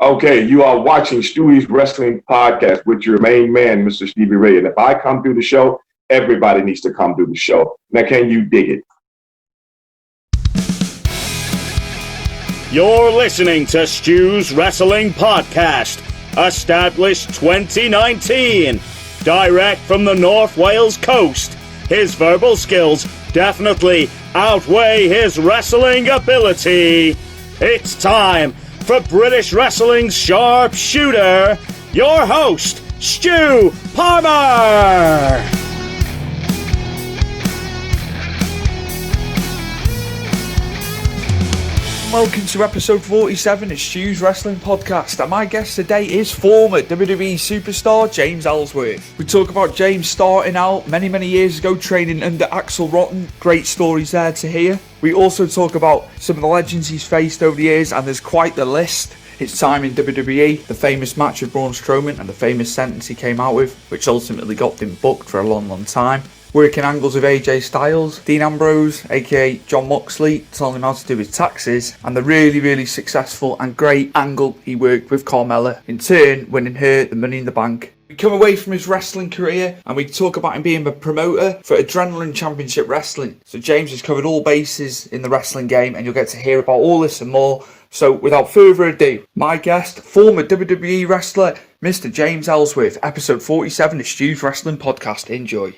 Okay, you are watching Stewie's Wrestling Podcast with your main man, Mr. Stevie Ray. And if I come through the show, everybody needs to come through the show. Now, can you dig it? You're listening to Stu's Wrestling Podcast, established 2019. Direct from the North Wales coast. His verbal skills definitely outweigh his wrestling ability. It's time for British Wrestling's sharpshooter, your host, Stu Palmer. Welcome to episode 47 of Stu's Wrestling Podcast, and my guest today is former WWE superstar James Ellsworth. We talk about James starting out many years ago training under Axel. Great stories there to hear. We also talk about some of the legends he's faced over the years, and there's quite the list. His time in WWE, the famous match with Braun Strowman, and the famous sentence he came out with, which ultimately got him booked for a long time. Working angles with AJ Styles, Dean Ambrose, aka John Moxley, telling him how to do his taxes, and the really successful and great angle he worked with Carmella, in turn winning her the Money in the Bank. We come away from his wrestling career and we talk about him being a promoter for Adrenaline Championship Wrestling. So James has covered all bases in the wrestling game, and you'll get to hear about all this and more. So without further ado, my guest, former WWE wrestler, Mr. James Ellsworth, episode 47 of Stu's Wrestling Podcast. Enjoy.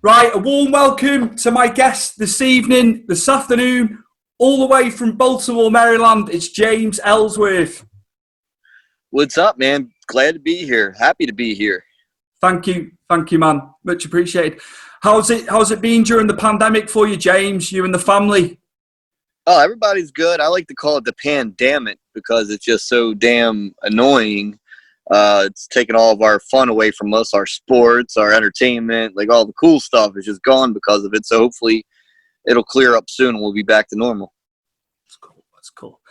Right, a warm welcome to my guest this afternoon, all the way from Baltimore, Maryland. It's James Ellsworth. What's up, man? Glad to be here. Happy to be here. Thank you, man. Much appreciated. How's it been during the pandemic for you, James? You and the family? Oh, everybody's good. I like to call it the pandemic because it's just so damn annoying. It's taken all of our fun away from us, our sports, our entertainment, like all the cool stuff is just gone because of it. So hopefully it'll clear up soon and we'll be back to normal. That's cool.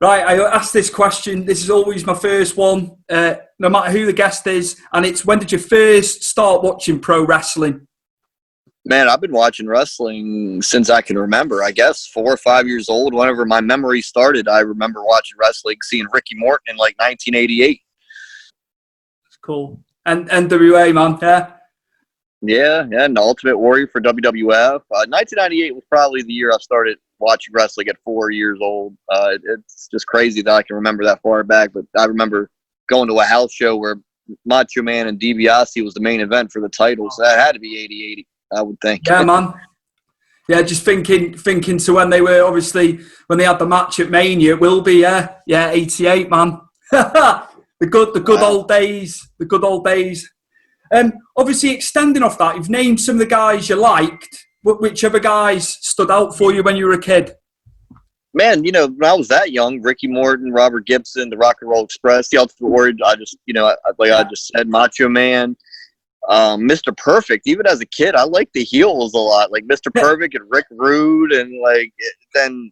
Right, I asked this question. This is always my first one, no matter who the guest is. And it's, when did you first start watching pro wrestling? Man, I've been watching wrestling since I can remember, I guess 4 or 5 years old. Whenever my memory started, I remember watching wrestling, seeing Ricky Morton in like 1988. Cool. And NWA, man, Yeah, and the Ultimate Warrior for WWF. 1998 was probably the year I started watching wrestling at 4 years old. It's just crazy that I can remember that far back, but I remember going to a house show where Macho Man and DiBiase was the main event for the title, so that had to be 80, I would think. Yeah, man. Yeah, just thinking to when they were, obviously, when they had the match at Mania, it will be, 88, man. The good old days. The good old days. Obviously, extending off that, you've named some of the guys you liked. Which other guys stood out for you when you were a kid? Man, when I was that young, Ricky Morton, Robert Gibson, the Rock and Roll Express, the Ultimate Warrior, I just said, Macho Man, Mr. Perfect. Even as a kid, I liked the heels a lot, like Mr. Perfect and Rick Rude, and then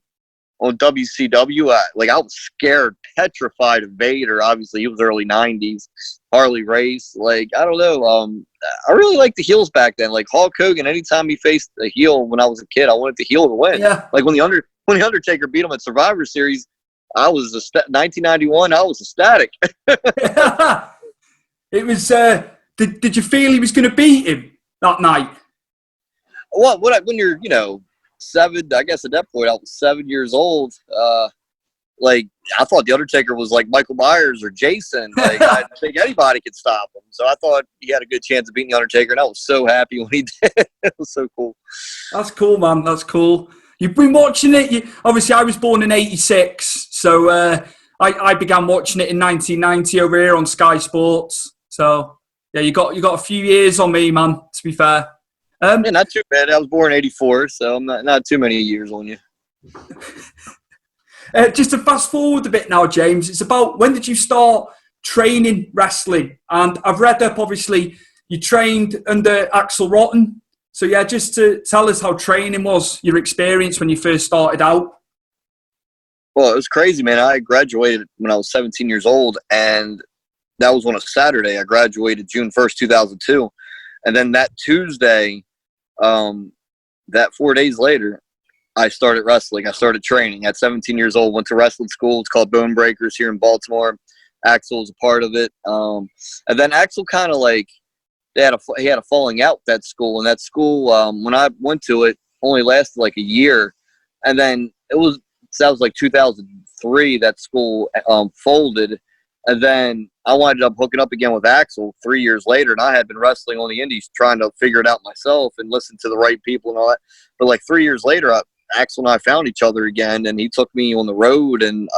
on WCW, I was scared, petrified of Vader. Obviously, it was early 90s. Harley Race. I don't know. I really liked the heels back then. Like Hulk Hogan, anytime he faced a heel when I was a kid, I wanted the heel to win. Yeah. Like when the Undertaker beat him at Survivor Series, 1991, I was ecstatic. It was, did you feel he was going to beat him that night? Well, when you're, 7, I guess at that point I was 7 years old. I thought the Undertaker was like Michael Myers or Jason. I didn't think anybody could stop him. So I thought he had a good chance of beating the Undertaker, and I was so happy when he did. It was so cool. That's cool, man. That's cool. You've been watching it. Obviously, I was born in '86, so I began watching it in 1990 over here on Sky Sports. So yeah, you got a few years on me, man. To be fair. Yeah, not too bad. I was born in '84, so I'm not too many years on you. Just to fast forward a bit now, James, it's about when did you start training wrestling? And I've read up, obviously, you trained under Axel. So, yeah, just to tell us how training was, your experience when you first started out. Well, it was crazy, man. I graduated when I was 17 years old, and that was on a Saturday. I graduated June 1st, 2002. And then that Tuesday, that 4 days later, I started wrestling. I started training at 17 years old. Went to wrestling school. It's called Bone Breakers here in Baltimore. Axel was a part of it. And then Axel kind of like he had a falling out with that school. And that school, when I went to it, only lasted like a year. And then that was like 2003. That school folded. And then I wound up hooking up again with Axel 3 years later, and I had been wrestling on the indies trying to figure it out myself and listen to the right people and all that. But like 3 years later, Axel and I found each other again, and he took me on the road and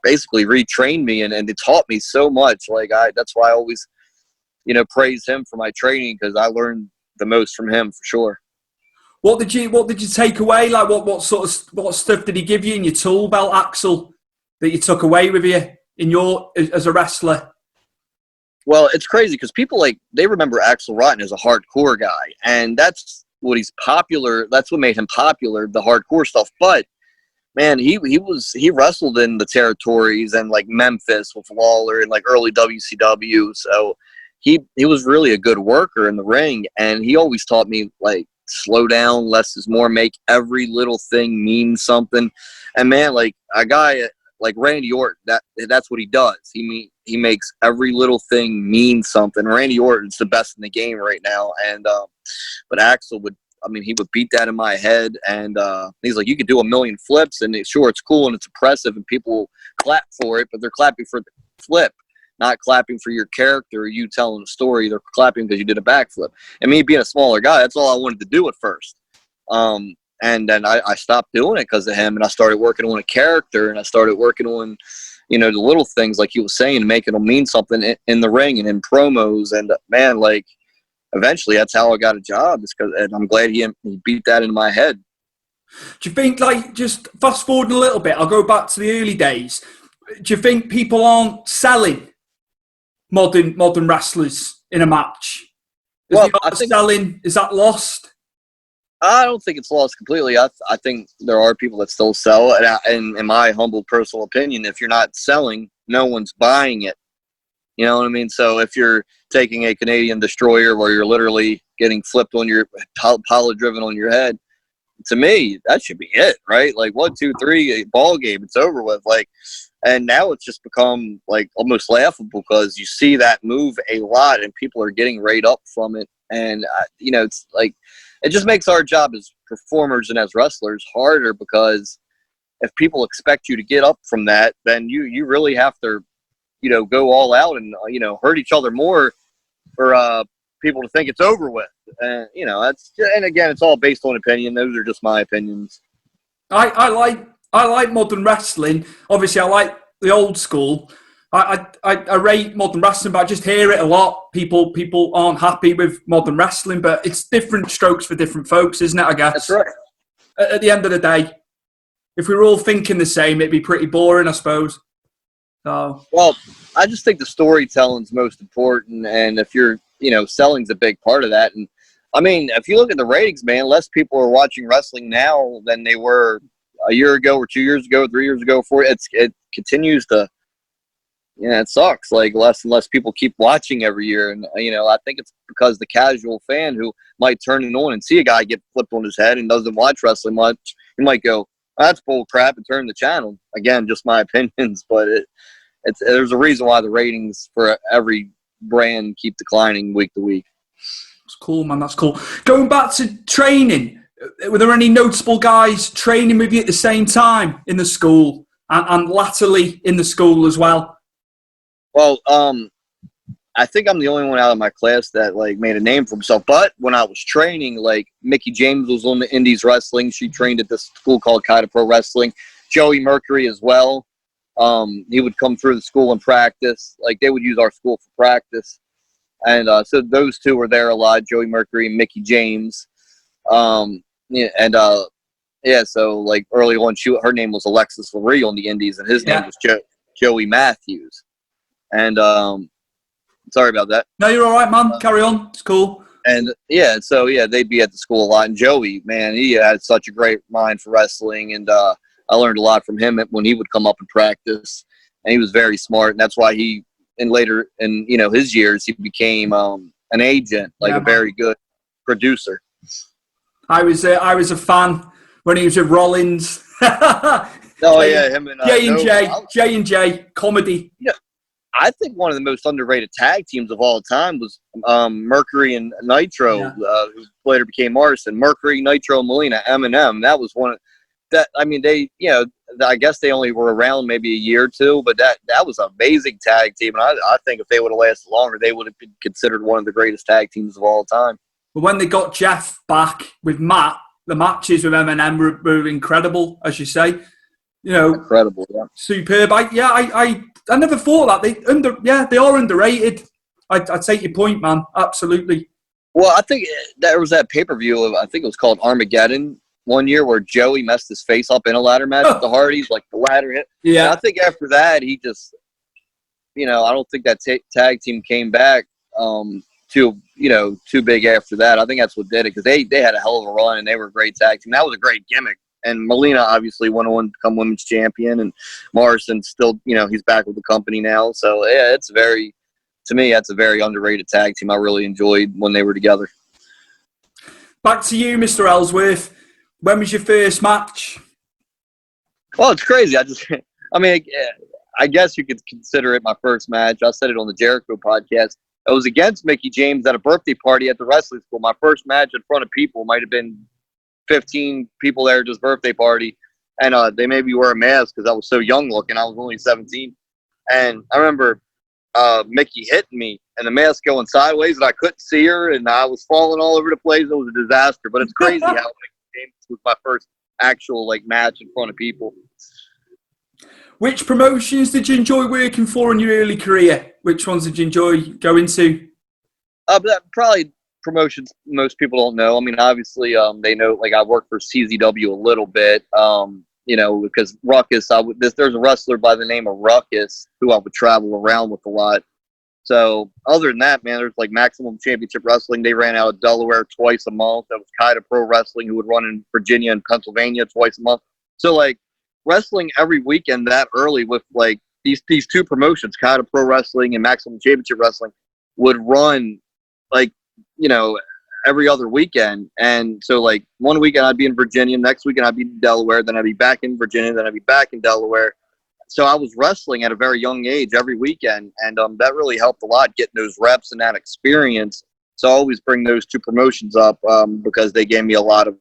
basically retrained me, and it taught me so much. Like that's why I always, praise him for my training, because I learned the most from him for sure. What did you take away? Like what stuff did he give you in your tool belt, Axel, that you took away with you as a wrestler? Well, it's crazy because people they remember Axel Rotten as a hardcore guy, and that's what he's popular. That's what made him popular, the hardcore stuff. But man, he wrestled in the territories and like Memphis with Lawler and like early WCW. So he was really a good worker in the ring, and he always taught me like slow down, less is more, make every little thing mean something. And man, like a guy like Randy Orton, that's what he does. He makes every little thing mean something. Randy Orton's the best in the game right now, and but Axel he would beat that in my head, and he's like, you could do a million flips, and it's cool and it's impressive, and people will clap for it, but they're clapping for the flip, not clapping for your character or you telling a story. They're clapping because you did a backflip. And me being a smaller guy, that's all I wanted to do at first. And then I stopped doing it because of him, and I started working on a character, and I started working on, the little things like he was saying, making them mean something in the ring and in promos. And man, like eventually that's how I got a job. And I'm glad he beat that into my head. Do you think, like, just fast forward a little bit, I'll go back to the early days. Do you think people aren't selling modern wrestlers in a match? Is that lost? I don't think it's lost completely. I think there are people that still sell, and in my humble personal opinion, if you're not selling, no one's buying it. You know what I mean? So if you're taking a Canadian destroyer where you're literally getting flipped on your pilot driven on your head, to me, that should be it, right? Like 1, 2, 3, ball game, it's over with. Like, and now it's just become like almost laughable because you see that move a lot, and people are getting right up from it, and it's like. It just makes our job as performers and as wrestlers harder, because if people expect you to get up from that, then you really have to, go all out and, hurt each other more for people to think it's over with. And, and again, it's all based on opinion. Those are just my opinions. I like modern wrestling. Obviously, I like the old school. I rate modern wrestling, but I just hear it a lot. People aren't happy with modern wrestling, but it's different strokes for different folks, isn't it, I guess? That's right. At the end of the day, if we were all thinking the same, it'd be pretty boring, I suppose. So. Well, I just think the storytelling's most important, and if you're, selling's a big part of that. And, I mean, if you look at the ratings, man, less people are watching wrestling now than they were a year ago or 2 years ago, 3 years ago. It continues to... Yeah, it sucks. Like less and less people keep watching every year, and I think it's because the casual fan who might turn it on and see a guy get flipped on his head and doesn't watch wrestling much, he might go, "That's bull crap," and turn the channel. Again, just my opinions, but there's a reason why the ratings for every brand keep declining week to week. That's cool, man. That's cool. Going back to training, were there any noticeable guys training with you at the same time in the school and latterly in the school as well? Well, I think I'm the only one out of my class that made a name for himself. But when I was training, Mickey James was on the Indies Wrestling. She trained at this school called Kaida Pro Wrestling. Joey Mercury as well. He would come through the school and practice. They would use our school for practice. And so those two were there a lot, Joey Mercury and Mickey James. So early on, her name was Alexis Lurie on the Indies, and his name was Joey Matthews. And sorry about that. No, you're all right, man. Carry on. It's cool. And they'd be at the school a lot. And Joey, man, he had such a great mind for wrestling, and I learned a lot from him when he would come up and practice. And he was very smart, and that's why later in his years he became an agent, a very good producer. I was a fan when he was with Rollins. Oh yeah, him and J&J comedy. Yeah, I think one of the most underrated tag teams of all time was Mercury and Nitro, who later became Morrison. Mercury, Nitro, Molina, M&M. That was one of that. I mean, they, I guess they only were around maybe a year or two, but that was an amazing tag team. And I think if they would have lasted longer, they would have been considered one of the greatest tag teams of all time. But when they got Jeff back with Matt, the matches with M&M were incredible, as you say. Incredible, yeah. Superb. I never thought that they are underrated. I take your point, man. Absolutely. Well, I think there was that pay-per-view of, I think it was called Armageddon one year, where Joey messed his face up in a ladder match with the Hardys, like the ladder hit. Yeah. And I think after that, he just, I don't think that tag team came back too big after that. I think that's what did it, because they had a hell of a run and they were a great tag team. That was a great gimmick. And Molina obviously went on to become women's champion, and Morrison still, he's back with the company now. So yeah, to me, that's a very underrated tag team. I really enjoyed when they were together. Back to you, Mr. Ellsworth. When was your first match? Well, it's crazy. I guess you could consider it my first match. I said it on the Jericho podcast. I was against Mickie James at a birthday party at the wrestling school. My first match in front of people might have been 15 people there at his birthday party, and they made me wear a mask because I was so young looking. I was only 17, and I remember Mickie hitting me and the mask going sideways, and I couldn't see her, and I was falling all over the place. It was a disaster, but it's crazy how Mickie James was my first actual match in front of people. Which promotions did you enjoy working for in your early career? Which ones did you enjoy going to? Probably promotions most people don't know. I mean, obviously, they know, I worked for CZW a little bit, because Ruckus, there's a wrestler by the name of Ruckus who I would travel around with a lot. So other than that, man, there's Maximum Championship Wrestling. They ran out of Delaware twice a month. That was Kaida Pro Wrestling, who would run in Virginia and Pennsylvania twice a month. So wrestling every weekend that early with these two promotions, Kaida Pro Wrestling and Maximum Championship Wrestling, would run every other weekend. And so one weekend I'd be in Virginia, next weekend I'd be in Delaware, then I'd be back in Virginia, then I'd be back in Delaware. So I was wrestling at a very young age every weekend, and that really helped a lot, getting those reps and that experience. So I always bring those two promotions up because they gave me a lot of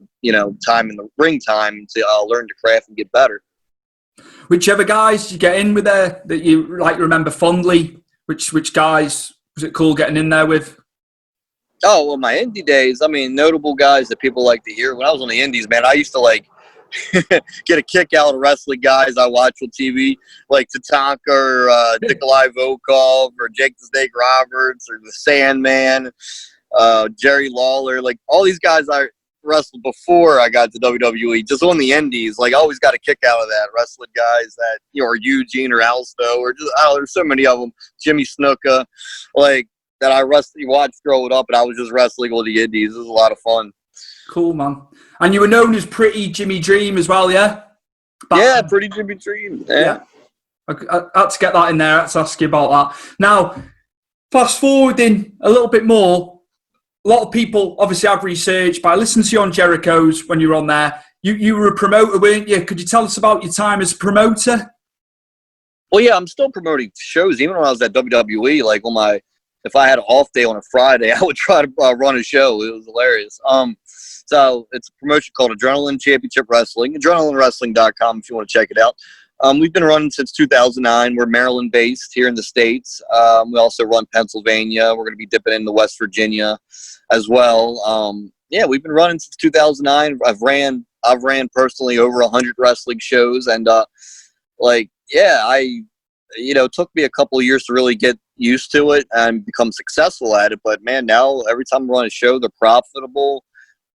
time in the ring time to learn to craft and get better. Whichever guys you get in with there that you remember fondly, which guys was it cool getting in there with? Oh, well, my indie days, notable guys that people like to hear. When I was on the indies, man, I used to get a kick out of wrestling guys I watch on TV, like Tatanka or Nikolai Volkov or Jake the Snake Roberts or the Sandman, Jerry Lawler. All these guys I wrestled before I got to WWE, just on the indies. I always got a kick out of that, wrestling guys that, or Eugene or Alsto or just, there's so many of them, Jimmy Snuka, that I watched growing up, and I was just wrestling on the indies. It was a lot of fun. Cool, man. And you were known as Pretty Jimmy Dream as well, yeah? Pretty Jimmy Dream. Yeah. I had to get that in there. I had to ask you about that. Now, fast forwarding a little bit more, a lot of people obviously have researched, but I listened to you on Jericho's when you were on there. You were a promoter, weren't you? Could you tell us about your time as a promoter? Well, yeah, I'm still promoting shows. Even when I was at WWE, if I had an off day on a Friday, I would try to run a show. It was hilarious. So it's a promotion called Adrenaline Championship Wrestling, adrenalinewrestling.com if you want to check it out. We've been running since 2009. We're Maryland-based here in the States. We also run Pennsylvania. We're going to be dipping into West Virginia as well. We've been running since 2009. I've ran personally over 100 wrestling shows, and it took me a couple of years to really get used to it and become successful at it. But man, now every time I run a show, they're profitable.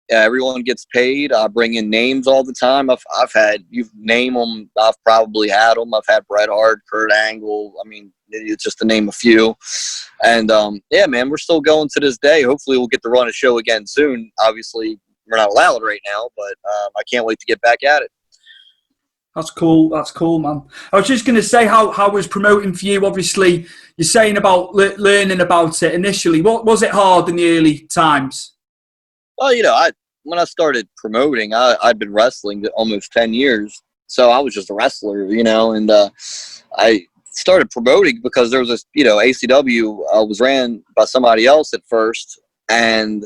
Everyone gets paid. I bring in names all the time. I've had, you name them, I've probably had them. I've had Bret Hart, Kurt Angle. It's just to name a few. And man, we're still going to this day. Hopefully we'll get to run a show again soon. Obviously we're not allowed right now, but I can't wait to get back at it. That's cool. That's cool, man. I was just going to say how was promoting for you? Obviously, you're saying about learning about it initially. What was it hard in the early times? Well, when I started promoting, I'd been wrestling almost 10 years. So I was just a wrestler, and I started promoting because there was this, ACW was ran by somebody else at first. And,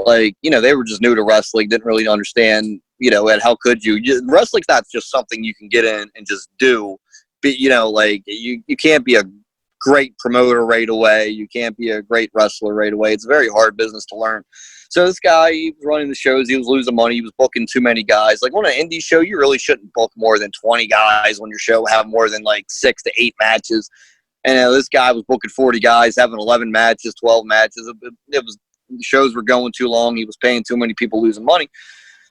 they were just new to wrestling, didn't really understand, and how could you? Wrestling's not just something you can get in and just do. But, you can't be a great promoter right away. You can't be a great wrestler right away. It's a very hard business to learn. So this guy, he was running the shows. He was losing money. He was booking too many guys. Like on an indie show, you really shouldn't book more than 20 guys on your show, have more than 6 to 8 matches. And this guy was booking 40 guys, having 11 matches, 12 matches. The shows were going too long. He was paying too many people, losing money.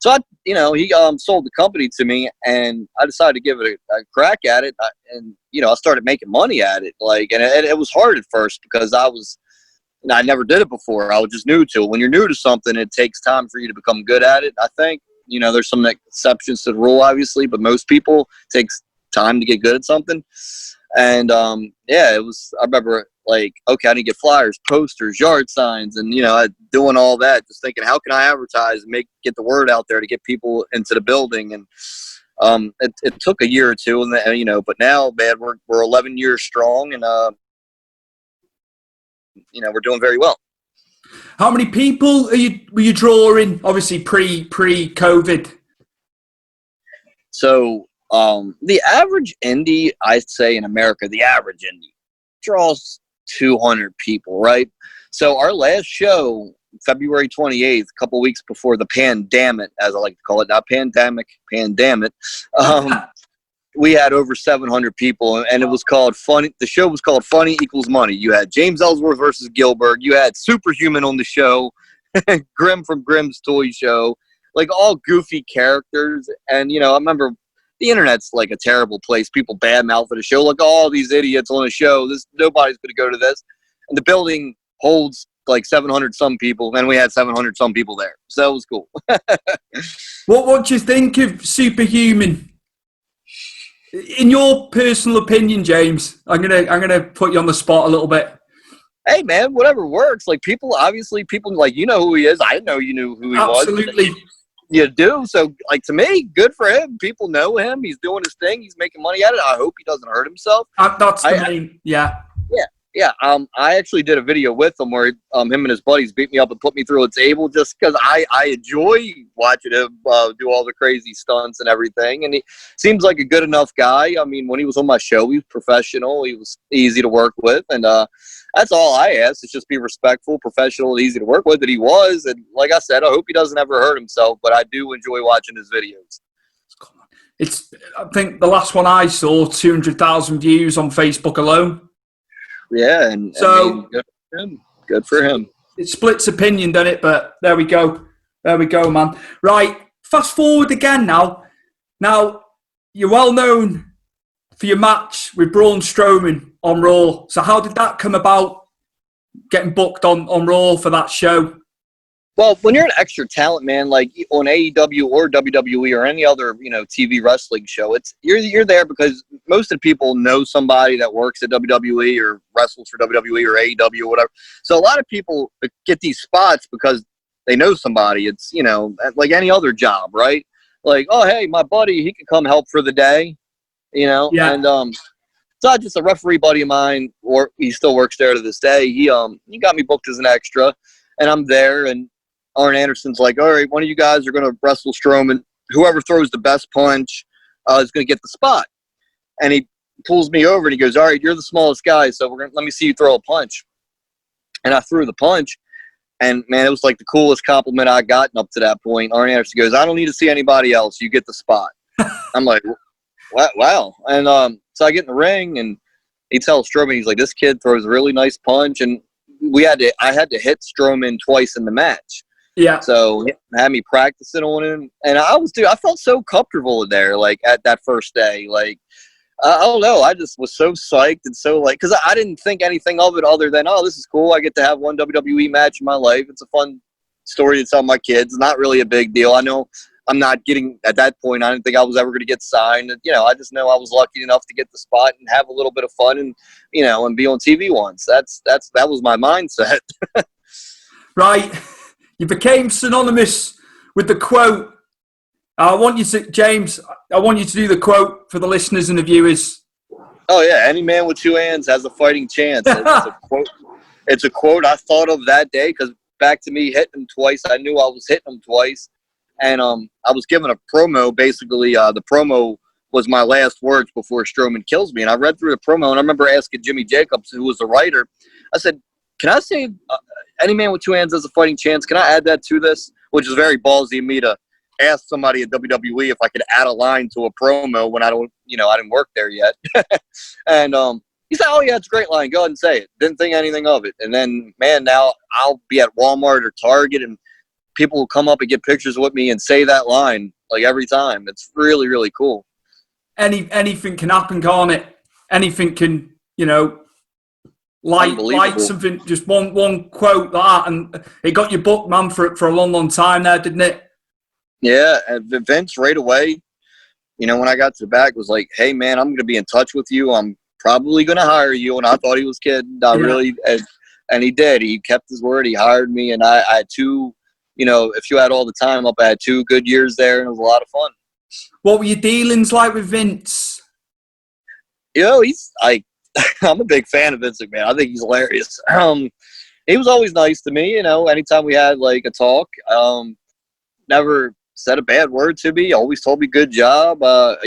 So he sold the company to me, and I decided to give it a crack at it. I started making money at it. And it was hard at first because I never did it before. I was just new to it. When you're new to something, it takes time for you to become good at it. I think, there's some exceptions to the rule, obviously, but most people it takes time to get good at something. And it was. I remember okay, I need to get flyers, posters, yard signs, and doing all that, just thinking, how can I advertise and get the word out there to get people into the building? And it took a year or two, and but now, man, we're 11 years strong, and we're doing very well. How many people were you drawing? Obviously, pre-COVID. So the average indie, I'd say in America, the average indie draws 200 people, right? So our last show, February 28th, a couple weeks before the pandemic, as I like to call it, not pandemic, we had over 700 people, and it was called Funny. The show was called Funny Equals Money. You had James Ellsworth versus Gilbert. You had Superhuman on the show, Grim from Grimm's Toy Show, all goofy characters. And, I remember the internet's a terrible place. People badmouth at a show, all these idiots on a show. Nobody's going to go to this. And the building holds 700 some people, and we had 700 some people there. So it was cool. What do you think of Superhuman? In your personal opinion, James, I'm gonna put you on the spot a little bit. Hey man, whatever works. People who he is. I know you knew who he was. Absolutely. You do. So to me, good for him. People know him. He's doing his thing. He's making money at it. I hope he doesn't hurt himself. That's the main. Yeah. Yeah. I actually did a video with him where him and his buddies beat me up and put me through a table just because I enjoy watching him do all the crazy stunts and everything. And he seems like a good enough guy. I mean, when he was on my show, he was professional. He was easy to work with. And that's all I ask is just be respectful, professional, and easy to work with. And he was. And like I said, I hope he doesn't ever hurt himself. But I do enjoy watching his videos. I think the last one I saw, 200,000 views on Facebook alone. Yeah, and so good for him. It splits opinion, doesn't it? But there we go, man. Right, fast forward again now. Now you're well known for your match with Braun Strowman on Raw. So how did that come about? Getting booked on Raw for that show. Well, when you're an extra talent, man, on AEW or WWE or any other, TV wrestling show, you're there because most of the people know somebody that works at WWE or wrestles for WWE or AEW or whatever. So a lot of people get these spots because they know somebody. It's, like any other job, right? Oh, hey, my buddy, he can come help for the day, Yeah. And so just a referee buddy of mine, or he still works there to this day. He got me booked as an extra, and I'm there, and Arn Anderson's like, all right, one of you guys are going to wrestle Strowman. Whoever throws the best punch is going to get the spot. And he pulls me over and he goes, all right, you're the smallest guy, so let me see you throw a punch. And I threw the punch, and, man, it was the coolest compliment I'd gotten up to that point. Arn Anderson goes, I don't need to see anybody else. You get the spot. I'm like, wow. And so I get in the ring, and he tells Strowman, he's like, this kid throws a really nice punch. And I had to hit Strowman twice in the match. Yeah. So he had me practicing on him, and I felt so comfortable in there, at that first day. I don't know, I just was so psyched and so because I didn't think anything of it other than, oh, this is cool. I get to have one WWE match in my life. It's a fun story to tell my kids. Not really a big deal. I know I'm not getting at that point. I didn't think I was ever going to get signed. I just know I was lucky enough to get the spot and have a little bit of fun and and be on TV once. That was my mindset. Right. You became synonymous with the quote. I want you to, James, I want you to do the quote for the listeners and the viewers. Oh, yeah. Any man with two hands has a fighting chance. It's a quote. It's a quote I thought of that day because back to me hitting him twice, I knew I was hitting him twice. And I was given a promo. Basically, the promo was my last words before Strowman kills me. And I read through the promo, and I remember asking Jimmy Jacobs, who was the writer, I said, can I say any man with two hands has a fighting chance? Can I add that to this? Which is very ballsy of me to ask somebody at WWE if I could add a line to a promo when I didn't work there yet. And he said, oh, yeah, it's a great line. Go ahead and say it. Didn't think anything of it. And then, man, now I'll be at Walmart or Target, and people will come up and get pictures with me and say that line, like, every time. It's really, really cool. Anything can happen, can't it? Anything can, light something, just one quote like that, and it got you booked, man, for a long, long time there, didn't it? Yeah, and Vince right away, when I got to the back, was like, hey, man, I'm going to be in touch with you. I'm probably going to hire you. And I thought he was kidding. And he did. He kept his word. He hired me, and I had two, if you had all the time up, I had 2 good years there, and it was a lot of fun. What were your dealings like with Vince? He's like, I'm a big fan of Vince McMahon. I think he's hilarious. He was always nice to me, anytime we had like a talk. Never said a bad word to me. Always told me good job. The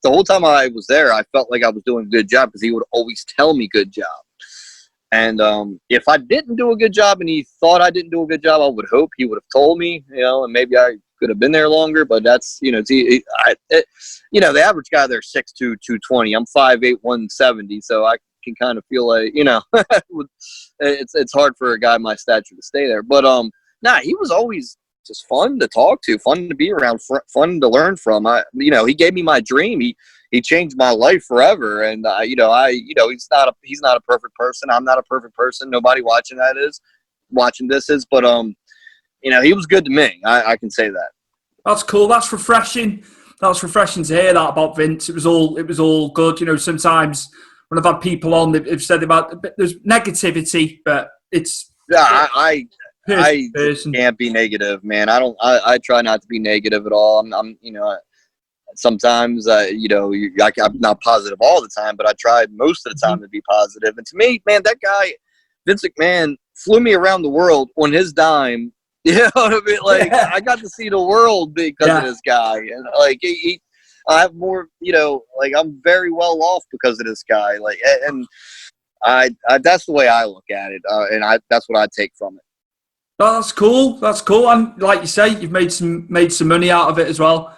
whole time I was there, I felt like I was doing a good job because he would always tell me good job. And if I didn't do a good job and he thought I didn't do a good job, I would hope he would have told me, and maybe I could have been there longer. But that's, the average guy there is 6'2", 220. I'm 5'8", 170. So I can kind of feel like, it's hard for a guy my stature to stay there. But he was always just fun to talk to, fun to be around, fun to learn from. He gave me my dream. He changed my life forever. And he's not a perfect person. I'm not a perfect person. Nobody watching this is. But he was good to me. I can say that. That's cool. That's refreshing. That's refreshing to hear that about Vince. It was all good. Sometimes when I've had people on, they've said about there's negativity, but it's I can't be negative, man. I try not to be negative at all. Sometimes, I'm not positive all the time, but I try most of the time to be positive. And to me, man, that guy, Vince McMahon, flew me around the world on his dime. You know what I mean? Like, I got to see the world because of this guy. And, like, I have more, I'm very well off because of this guy. Like, and I that's the way I look at it. That's what I take from it. Oh, that's cool. That's cool. And like you say, you've made some money out of it as well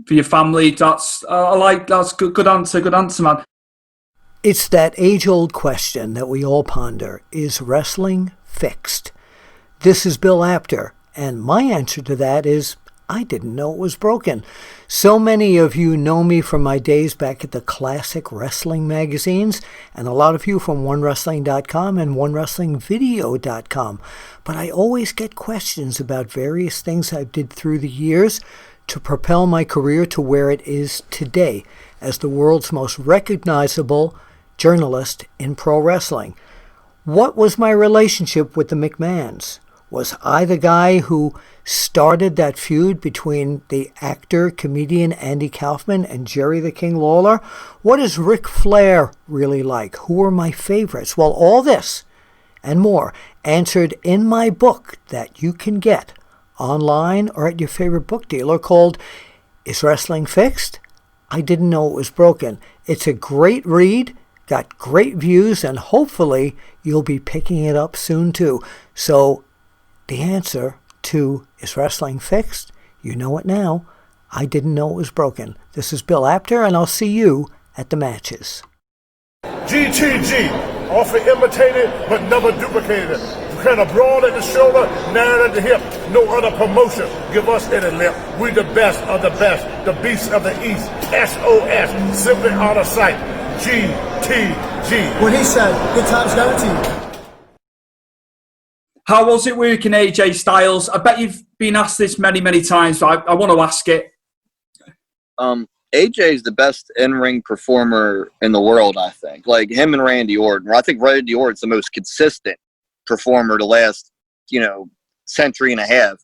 for your family. That's good. Good answer. Good answer, man. It's that age-old question that we all ponder: is wrestling fixed? This is Bill Apter, and my answer to that is I didn't know it was broken. So many of you know me from my days back at the classic wrestling magazines, and a lot of you from OneWrestling.com and OneWrestlingVideo.com. But I always get questions about various things I did through the years to propel my career to where it is today as the world's most recognizable journalist in pro wrestling. What was my relationship with the McMahons? Was I the guy who started that feud between the actor, comedian Andy Kaufman and Jerry the King Lawler? What is Ric Flair really like? Who are my favorites? Well, all this and more answered in my book that you can get online or at your favorite book dealer called Is Wrestling Fixed? I Didn't Know It Was Broken. It's a great read, got great views, and hopefully you'll be picking it up soon too. So the answer to Is Wrestling Fixed? You know it now. I Didn't Know It Was Broken. This is Bill Apter, and I'll see you at the matches. GTG, often imitated but never duplicated. Kind of broad at the shoulder, narrow at the hip. No other promotion. Give us any lip. We the best of the best. The beasts of the East. SOS, simply out of sight. GTG. When he said, good times guaranteed. How was it working AJ Styles? I bet you've been asked this many, many times, but I want to ask it. AJ is the best in-ring performer in the world, I think. Like him and Randy Orton. I think Randy Orton's the most consistent performer the last, century and a half,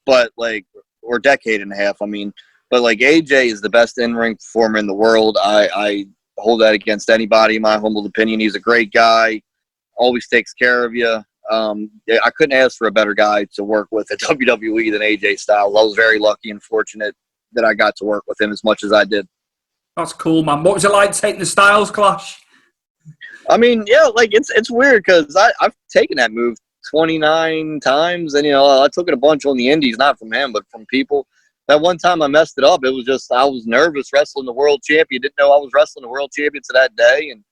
but like, or decade and a half. I mean, but like AJ is the best in-ring performer in the world. I hold that against anybody, in my humble opinion. He's a great guy, always takes care of you. I couldn't ask for a better guy to work with at WWE than AJ Styles. I was very lucky and fortunate that I got to work with him as much as I did. That's cool, man. What was it like taking the Styles Clash? I mean, yeah, like it's weird because I've taken that move 29 times, and I took it a bunch on the indies, not from him, but from people. That one time I messed it up. It was just I was nervous wrestling the world champion. Didn't know I was wrestling the world champion to that day, and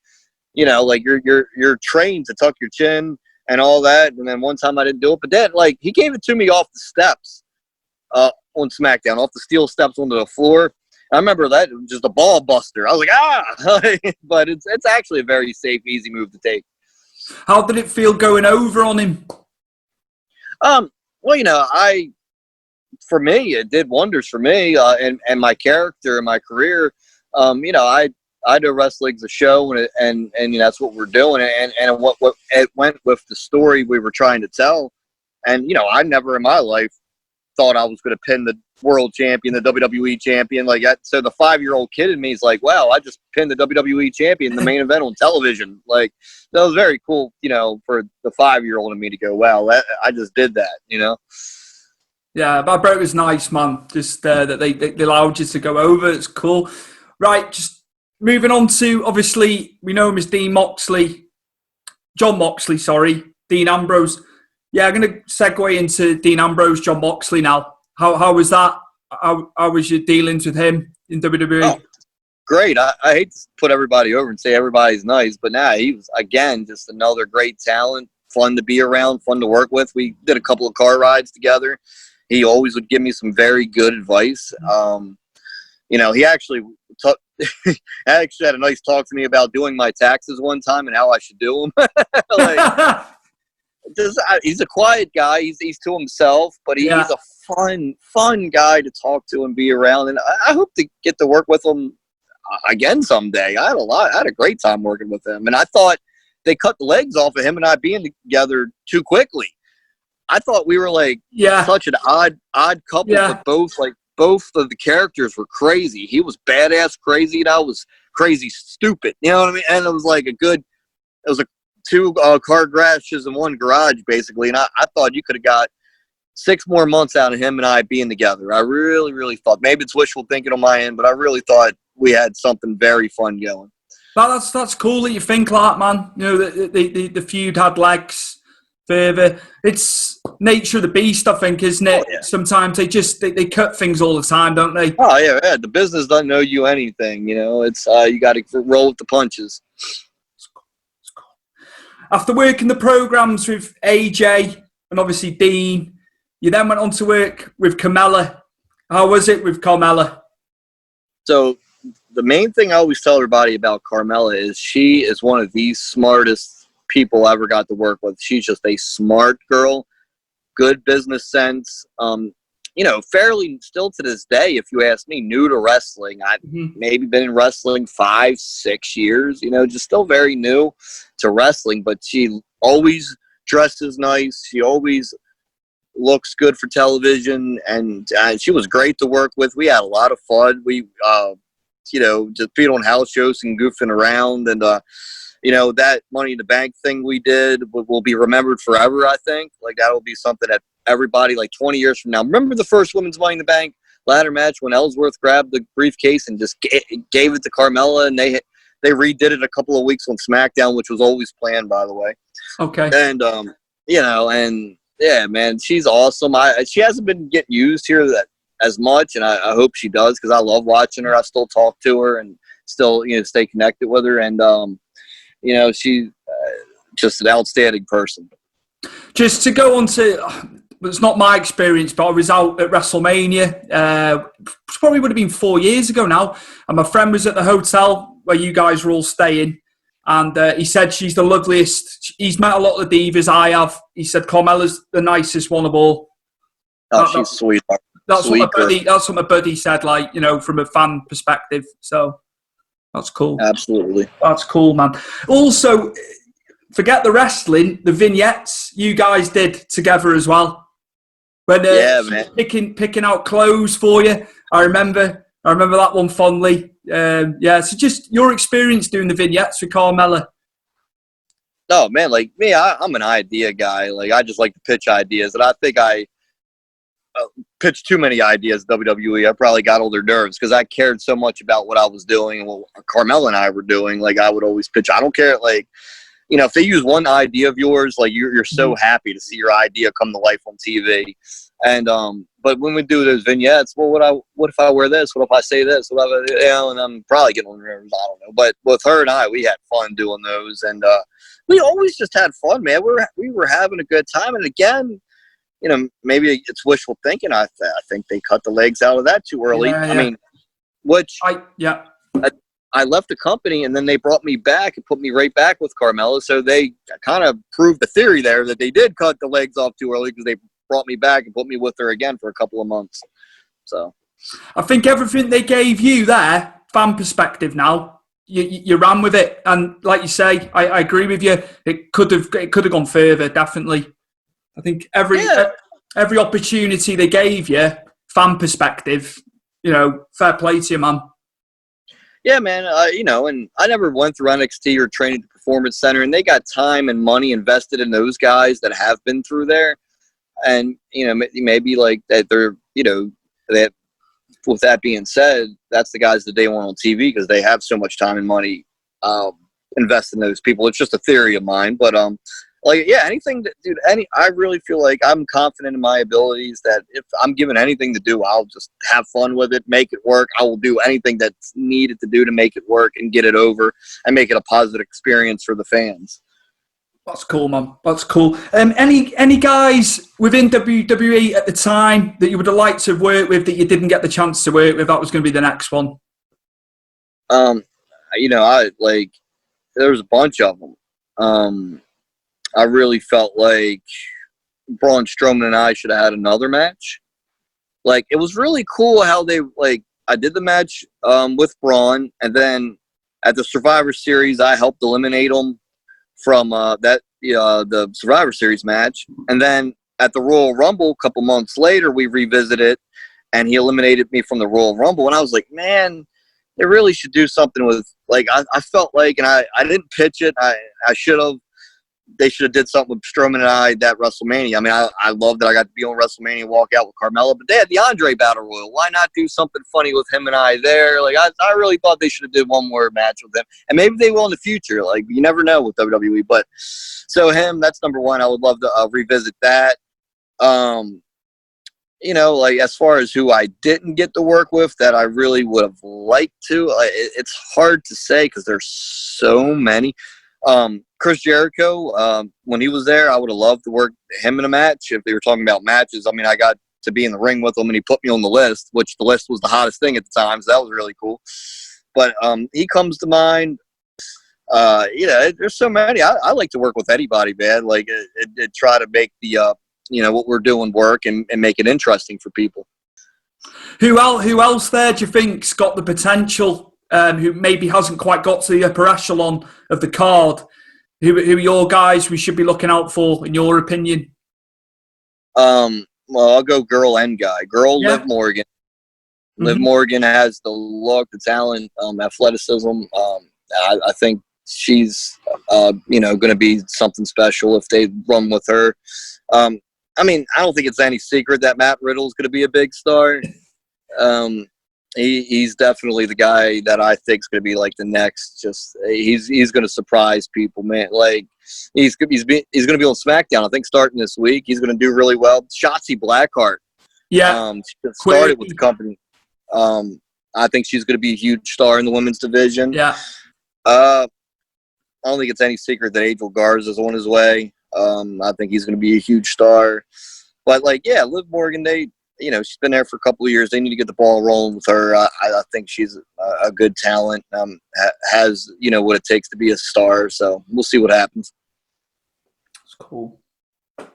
like you're trained to tuck your chin and all that. And then one time I didn't do it, but then like he gave it to me off the steps on SmackDown, off the steel steps onto the floor. I remember that, it was just a ball buster. I was like, but it's actually a very safe, easy move to take. How did it feel going over on him? Well, for me, it did wonders for me and my character and my career. I do wrestling's a show, and that's what we're doing, and what it went with the story we were trying to tell. And I never in my life thought I was going to pin the world champion, the WWE champion, like that. So the 5-year-old kid in me is like, wow, I just pinned the WWE champion in the main event on television. Like, that was very cool, for the 5-year-old in me to go, wow, I just did that, Yeah, but it was nice, man. Just that they allowed you to go over. It's cool. Right, just moving on to, obviously, we know him as John Moxley, Dean Ambrose. Yeah, I'm going to segue into Dean Ambrose, John Moxley now. How was that? How was your dealings with him in WWE? Oh, great. I hate to put everybody over and say everybody's nice, but he was, again, just another great talent, fun to be around, fun to work with. We did a couple of car rides together. He always would give me some very good advice. He actually had a nice talk to me about doing my taxes one time and how I should do them. He's a quiet guy. He's to himself, but he's a fun guy to talk to and be around. And I hope to get to work with him again someday. I had a great time working with him, and I thought they cut the legs off of him and I being together too quickly. I thought we were like such an odd couple, but both of the characters were crazy. He was badass crazy, and I was crazy stupid. You know what I mean? And it was like two car crashes in one garage, basically. And I thought you could have got 6 more months out of him and I being together. I really, really thought. Maybe it's wishful thinking on my end, but I really thought we had something very fun going. That's cool that you think like, man. The feud had legs further. It's nature of the beast, I think, isn't it? Oh, yeah. Sometimes they cut things all the time, don't they? Oh, yeah. The business doesn't owe you anything, It's you got to roll with the punches. After working the programs with AJ and obviously Dean, you then went on to work with Carmella. How was it with Carmella? So the main thing I always tell everybody about Carmella is she is one of the smartest people I ever got to work with. She's just a smart girl, good business sense. Fairly still to this day, if you ask me, new to wrestling. I've maybe been in wrestling 5-6 years, just still very new to wrestling, but she always dresses nice. She always looks good for television, and she was great to work with. We had a lot of fun. We, just being on house shows and goofing around, and that Money in the Bank thing we did will be remembered forever, I think. Like, that will be something that everybody, like 20 years from now. Remember the first Women's Money in the Bank ladder match when Ellsworth grabbed the briefcase and just gave it to Carmella, and they redid it a couple of weeks on SmackDown, which was always planned, by the way. Okay. And, yeah, man, she's awesome. She hasn't been getting used here as much, and I hope she does, because I love watching her. I still talk to her and still, stay connected with her. And, she's just an outstanding person. Just to go on to, it's not my experience, but I was out at WrestleMania. Probably would have been 4 years ago now. And my friend was at the hotel where you guys were all staying. And he said she's the loveliest. He's met a lot of the divas I have. He said Carmella's the nicest one of all. She's sweet. That's what my buddy said, from a fan perspective. So that's cool. Absolutely. That's cool, man. Also, forget the wrestling, the vignettes you guys did together as well. when yeah, man. picking out clothes for you. I remember that one fondly. So just your experience doing the vignettes with Carmella. No, man, like me, I'm an idea guy. Like, I just like to pitch ideas, and I think I pitched too many ideas at WWE. I probably got on their nerves because I cared so much about what I was doing and what Carmella and I were doing. Like, I would always pitch. I don't care, like, you know, if they use one idea of yours, like, you're so happy to see your idea come to life on TV. And but when we do those vignettes, well, what if I wear this? What if I say this? What if I, you know? And I'm probably getting on nerves. I don't know. But with her and I, we had fun doing those, and we always just had fun, man. We were having a good time. And again, you know, maybe it's wishful thinking. I think they cut the legs out of that too early. Yeah. I mean, I left the company, and then they brought me back and put me right back with Carmella. So they kind of proved the theory there that they did cut the legs off too early, because they brought me back and put me with her again for a couple of months. So I think everything they gave you there, fan perspective now, you ran with it. And like you say, I agree with you. It could have gone further, definitely. I think every opportunity they gave you, fan perspective, you know, fair play to you, man. Yeah, man. You know, and I never went through NXT or training at the Performance Center, and they got time and money invested in those guys that have been through there. And, you know, maybe like that they're, you know, that with that being said, that's the guys that they want on TV because they have so much time and money invested in those people. It's just a theory of mine. But, like, yeah, anything that, dude, I really feel like I'm confident in my abilities that if I'm given anything to do, I'll just have fun with it, make it work. I will do anything that's needed to do to make it work and get it over and make it a positive experience for the fans. That's cool, man. That's cool. Any guys within WWE at the time that you would have liked to have worked with that you didn't get the chance to work with? That was going to be the next one. You know, there was a bunch of them. I really felt like Braun Strowman and I should have had another match. Like, it was really cool how they, like, I did the match with Braun, and then at the Survivor Series, I helped eliminate him from the Survivor Series match. And then at the Royal Rumble, a couple months later, we revisited, and he eliminated me from the Royal Rumble. And I was like, man, they really should do something with, like, I felt like, and I didn't pitch it. I should have. They should have did something with Strowman and I that WrestleMania. I mean, I love that I got to be on WrestleMania and walk out with Carmella, but they had the Andre Battle Royal. Why not do something funny with him and I there? Like, I really thought they should have did one more match with him, and maybe they will in the future. Like, you never know with WWE. But so him, that's number one. I would love to revisit that. You know, like, as far as who I didn't get to work with that I really would have liked to, it's hard to say because there's so many. Chris Jericho, when he was there, I would have loved to work him in a match. If they were talking about matches, I mean, I got to be in the ring with him, and he put me on the list, which the list was the hottest thing at the time, so that was really cool. But he comes to mind. You know, there's so many. I like to work with anybody, man. Like, try to make the you know, what we're doing work and make it interesting for people. Who else there do you think's got the potential? Who maybe hasn't quite got to the upper echelon of the card? Who are your guys we should be looking out for, in your opinion? Well, I'll go girl and guy. Girl, yeah. Liv Morgan. Mm-hmm. Liv Morgan has the look, the talent, athleticism. I think she's, you know, going to be something special if they run with her. I mean, I don't think it's any secret that Matt Riddle is going to be a big star. He's definitely the guy that I think is going to be like the next. Just he's going to surprise people, man. Like, he's going to be on SmackDown, I think, starting this week. He's going to do really well. Shotzi Blackheart, she started with the company. I think she's going to be a huge star in the women's division. Yeah. I don't think it's any secret that Angel Garza is on his way. I think he's going to be a huge star. But, like, yeah, Liv Morgan, you know, she's been there for a couple of years. They need to get the ball rolling with her. I think she's a good talent, has, you know, what it takes to be a star. So we'll see what happens. That's cool. Do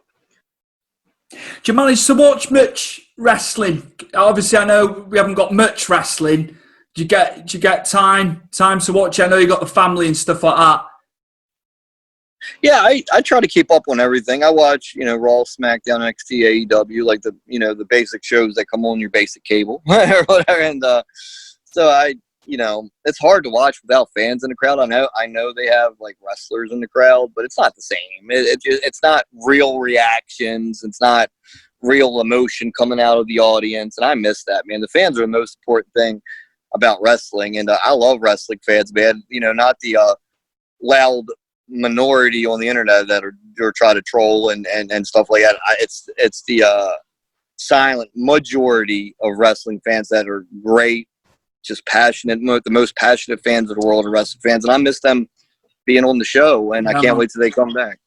you manage to watch much wrestling? Obviously, I know we haven't got much wrestling. Do you get time to watch? I know you got the family and stuff like that. Yeah, I try to keep up on everything. I watch, Raw, SmackDown, NXT, AEW, like the basic shows that come on your basic cable or whatever. And so it's hard to watch without fans in the crowd. I know they have like wrestlers in the crowd, but it's not the same. It's not real reactions. It's not real emotion coming out of the audience, and I miss that, man. The fans are the most important thing about wrestling, and I love wrestling fans, man. Not the loud minority on the internet that are try to troll and stuff like that. It's the silent majority of wrestling fans that are great, just passionate, the most passionate fans of the world are wrestling fans, and I miss them being on the show, and I can't wait till they come back.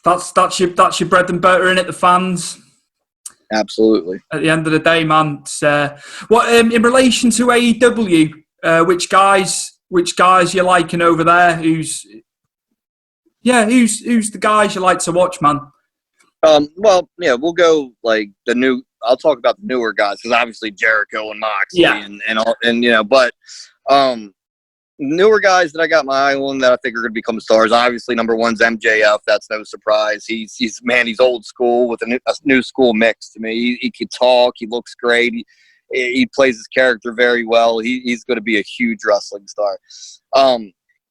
That's your bread and butter, in it, the fans. Absolutely. At the end of the day, man. In relation to AEW, which guys you're liking over there? Who's the guys you like to watch, man? We'll go like I'll talk about the newer guys, because obviously Jericho and Moxley but newer guys that I got my eye on that I think are going to become stars. Obviously, number one's MJF. That's no surprise. He's old school with a new school mix to me. He can talk. He looks great. He plays his character very well. He's going to be a huge wrestling star.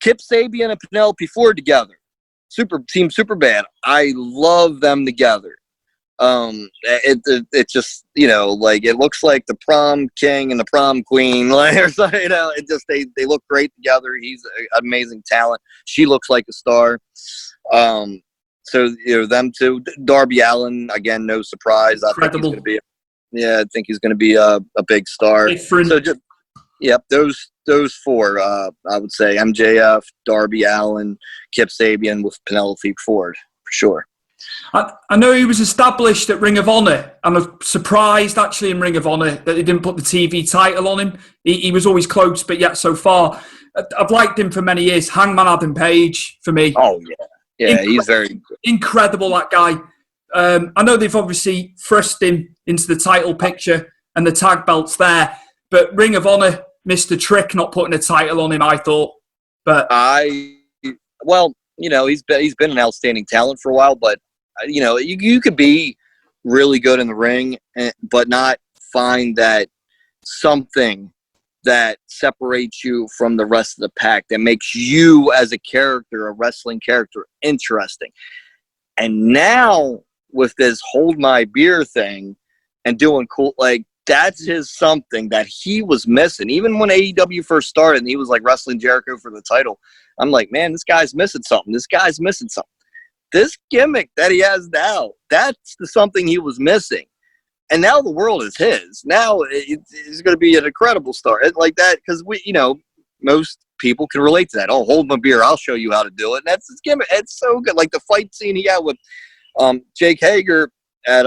Kip Sabian and Penelope Ford together. Team Superbad. I love them together. It just, it looks like the prom king and the prom queen, or something, it just, they look great together. He's an amazing talent. She looks like a star. So, them two. Darby Allin, again, no surprise. Incredible. I think he's going to be a big star. Different. So just, those four, I would say MJF, Darby Allin, Kip Sabian with Penelope Ford, for sure. I know he was established at Ring of Honor, and I'm surprised actually in Ring of Honor that they didn't put the TV title on him. He was always close, but yet so far. I've liked him for many years. Hangman Adam Page for me. Oh, yeah. Yeah, he's very good. Incredible, that guy. I know they've obviously thrust him into the title picture and the tag belts there, but Ring of Honor missed a trick not putting a title on him, I thought. But he's been an outstanding talent for a while, but you could be really good in the ring, but not find that something that separates you from the rest of the pack, that makes you as a character, a wrestling character, interesting. And now with this Hold My Beer thing and doing cool, that's his something that he was missing. Even when AEW first started and he was wrestling Jericho for the title, I'm like, man, this guy's missing something. This gimmick that he has now, that's the something he was missing. And now the world is his. Now he's going to be an incredible star. Like that, because most people can relate to that. Oh, hold my beer, I'll show you how to do it. And that's his gimmick. It's so good. Like the fight scene he had with Jake Hager at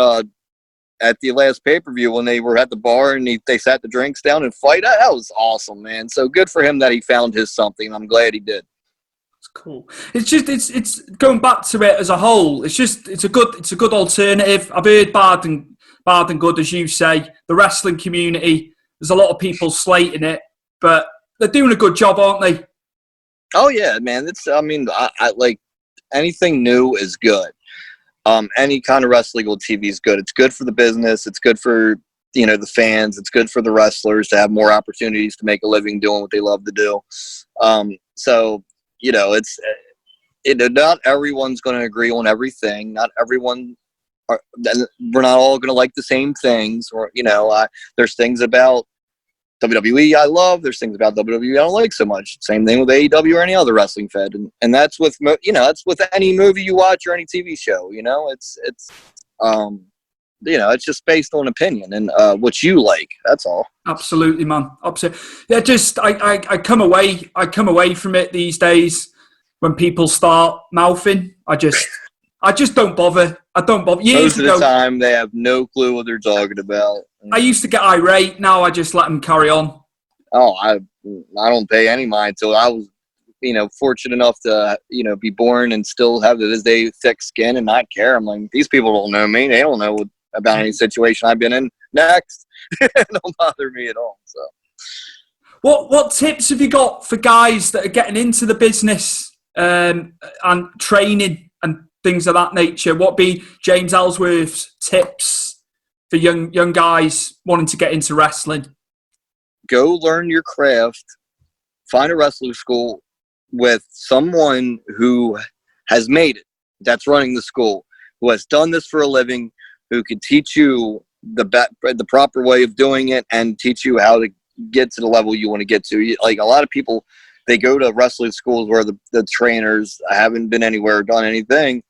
the last pay-per-view when they were at the bar and they sat the drinks down and fight. That was awesome, man. So good for him that he found his something. I'm glad he did. It's cool. It's going back to it as a whole. It's a good alternative. I've heard bad and good, as you say. The wrestling community, there's a lot of people slating it, but they're doing a good job, aren't they? Oh yeah, man. I like anything new is good. Any kind of wrestling on TV is good. It's good for the business. It's good for the fans. It's good for the wrestlers to have more opportunities to make a living doing what they love to do. Not everyone's going to agree on everything. Not everyone. We're not all going to like the same things. Or there's things about WWE I love. There's things about WWE I don't like so much. Same thing with AEW or any other wrestling fed, and that's with that's with any movie you watch or any TV show. It's just based on opinion and what you like. That's all. Absolutely, man. Absolutely. Yeah, just I come away from it these days when people start mouthing. I just don't bother. I don't bother. Most of the time, they have no clue what they're talking about. I used to get irate. Now I just let them carry on. Oh, I don't pay any mind till I was, fortunate enough to, be born and still have to this day thick skin and not care. I'm like, these people don't know me. They don't know about any situation I've been in. Next, it don't bother me at all. So, what tips have you got for guys that are getting into the business? and training and things of that nature, what be James Ellsworth's tips for young guys wanting to get into wrestling? Go learn your craft. Find a wrestling school with someone who has made it, that's running the school, who has done this for a living, who can teach you the proper way of doing it and teach you how to get to the level you want to get to. Like, a lot of people, they go to wrestling schools where the trainers haven't been anywhere or done anything,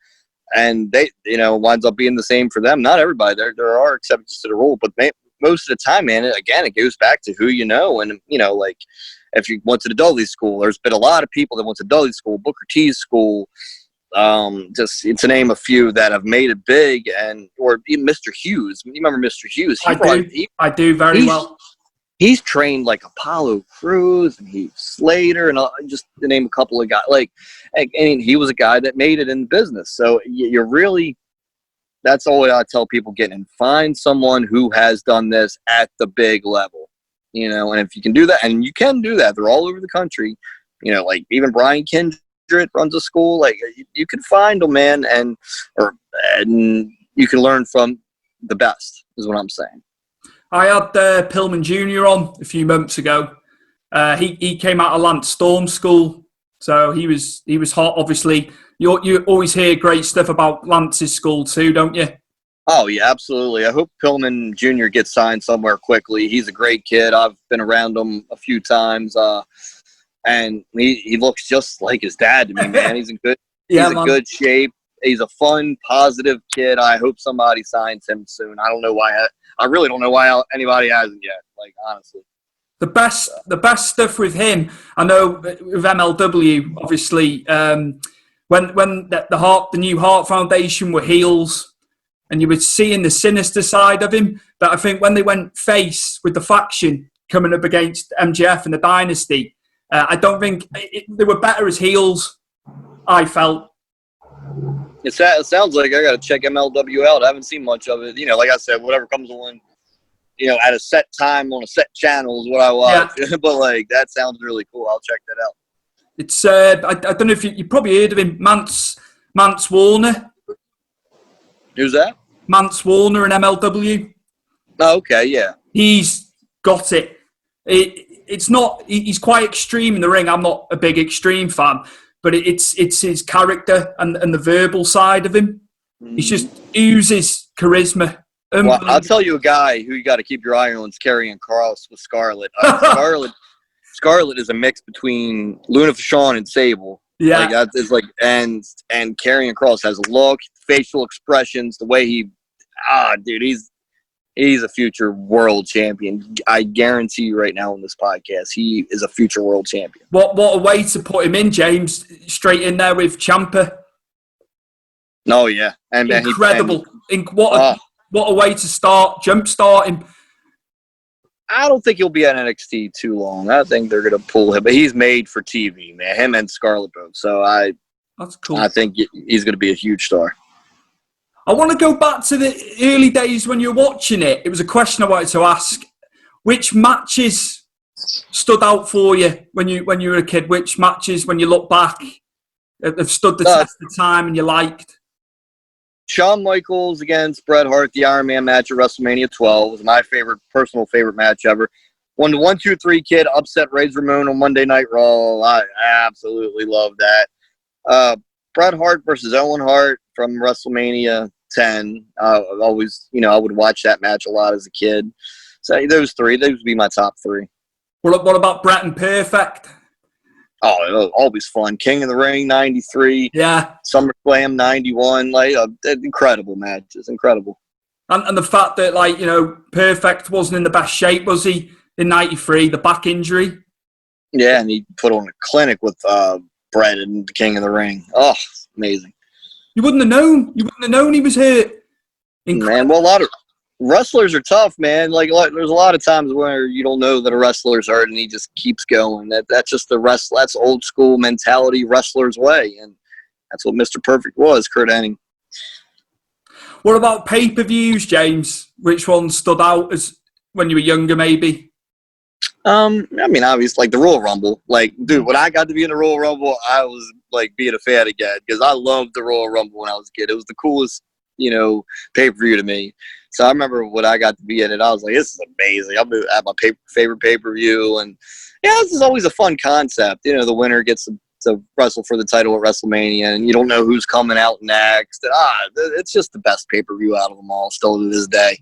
and they, winds up being the same for them. Not everybody. There are exceptions to the rule, but most of the time, man, it goes back to who you know. And, like, if you went to the Dudley school, there's been a lot of people that went to Dudley school, Booker T's school, just to name a few that have made it big. Or even Mr. Hughes. You remember Mr. Hughes? I do very well. He's trained like Apollo Crews and Heath Slater, and just to name a couple of guys. And he was a guy that made it in business. So you're really, that's all I tell people getting in. Find someone who has done this at the big level, and if you can do that, and you can do that, they're all over the country, like even Brian Kindred runs a school. Like, you can find them, man, and you can learn from the best, is what I'm saying. I had Pillman Jr. on a few months ago. He came out of Lance Storm School, so he was hot. Obviously, you always hear great stuff about Lance's school too, don't you? Oh yeah, absolutely. I hope Pillman Jr. gets signed somewhere quickly. He's a great kid. I've been around him a few times, and he looks just like his dad to me, man. He's in good. He's in good shape. He's a fun, positive kid. I hope somebody signs him soon. I don't know why. I really don't know why anybody hasn't yet. Like, honestly, the best stuff with him, I know with MLW, obviously, when the new Heart Foundation were heels, and you were seeing the sinister side of him. But I think when they went face with the faction coming up against MJF and the Dynasty, I don't think they were better as heels. I felt. It sounds like I got to check MLW out. I haven't seen much of it. Like I said, whatever comes on, at a set time on a set channel is what I watch. Yeah. But, that sounds really cool. I'll check that out. It's I don't know if you probably heard of him, Mance Warner. Who's that? Mance Warner in MLW. Oh, okay, yeah. He's got it. It's not. He's quite extreme in the ring. I'm not a big extreme fan. But it's his character and the verbal side of him. He just oozes charisma. Well, I'll tell you a guy who you got to keep your eye on is Karrion Kross with Scarlett. Scarlett is a mix between Luna Vachon and Sable. Yeah, it's and Karrion Kross has a look, facial expressions, the way dude, he's a future world champion. I guarantee you right now on this podcast, he is a future world champion. What a way to put him in, James. Straight in there with Ciampa. Oh, yeah. And incredible. What a way to jumpstart him. I don't think he'll be at NXT too long. I think they're going to pull him. But he's made for TV, man. Him and Scarlett both. So that's cool. I think he's going to be a huge star. I want to go back to the early days when you were watching it. It was a question I wanted to ask. Which matches stood out for you when you were a kid? Which matches, when you look back, have stood the test of time and you liked? Shawn Michaels against Bret Hart, the Iron Man match at WrestleMania 12 was my personal favorite match ever. When the 1, 2, 3 Kid upset Razor Ramon on Monday Night Raw, I absolutely love that. Bret Hart versus Owen Hart from WrestleMania 10. I would watch that match a lot as a kid. So those would be my top 3. What about Bret and Perfect? Oh, always fun. King of the Ring, 93. Yeah. SummerSlam, 91. Incredible matches. Incredible. And the fact that, Perfect wasn't in the best shape, was he, in 93? The back injury? Yeah, and he put on a clinic with Bret and the King of the Ring. Oh, amazing. You wouldn't have known. He was hurt. Man, well, a lot of wrestlers are tough, man. There's a lot of times where you don't know that a wrestler's hurt and he just keeps going. That's just that's old school mentality, wrestler's way, and that's what Mr. Perfect was, Kurt Hennig. What about pay-per-views, James? Which one stood out as when you were younger, maybe? I mean, obviously, like the Royal Rumble. Like, dude, when I got to be in the Royal Rumble, I was like being a fan again because I loved the Royal Rumble when I was a kid. It was the coolest, pay-per-view to me. So I remember when I got to be in it, I was like, this is amazing. I'm at my favorite pay-per-view. And yeah, this is always a fun concept. The winner gets to wrestle for the title at WrestleMania, and you don't know who's coming out next. And, it's just the best pay-per-view out of them all still to this day.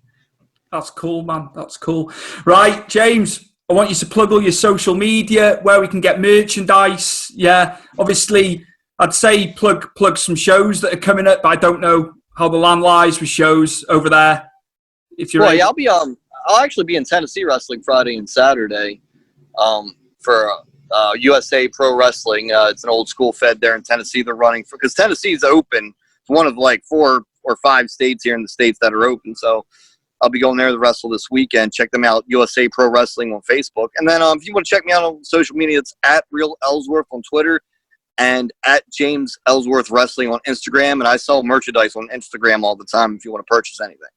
That's cool, man. That's cool. Right, James, I want you to plug all your social media, where we can get merchandise. Yeah, obviously, I'd say plug some shows that are coming up, but I don't know how the land lies with shows over there. If you're I'll actually be in Tennessee wrestling Friday and Saturday for USA Pro Wrestling. It's an old school fed there in Tennessee. They're running because Tennessee's open. It's one of like 4 or 5 states here in the states that are open. So I'll be going there to wrestle this weekend. Check them out, USA Pro Wrestling on Facebook. And then if you want to check me out on social media, it's at Real Ellsworth on Twitter and at James Ellsworth Wrestling on Instagram. And I sell merchandise on Instagram all the time if you want to purchase anything.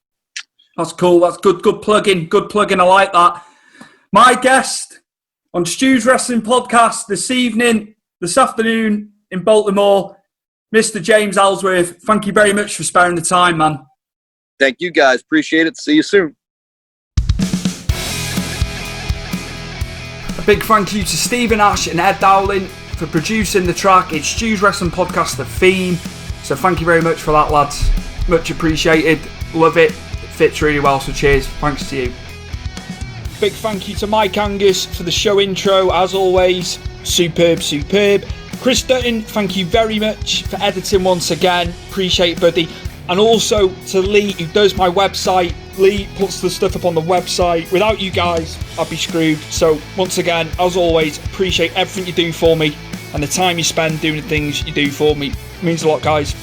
That's cool. That's good plugging. Good plugging. I like that. My guest on Stu's Wrestling Podcast this afternoon in Baltimore, Mr. James Ellsworth. Thank you very much for sparing the time, man. Thank you, guys. Appreciate it. See you soon. A big thank you to Stephen Ash and Ed Dowling for producing the track. It's Stu's Wrestling Podcast, the theme. So thank you very much for that, lads. Much appreciated. Love it. It fits really well, so cheers. Thanks to you. Big thank you to Mike Angus for the show intro, as always. Superb. Chris Dutton, thank you very much for editing once again. Appreciate it, buddy. And also to Lee, who does my website. Lee puts the stuff up on the website. Without you guys, I'd be screwed. So once again, as always, appreciate everything you do for me and the time you spend doing the things you do for me. It means a lot, guys.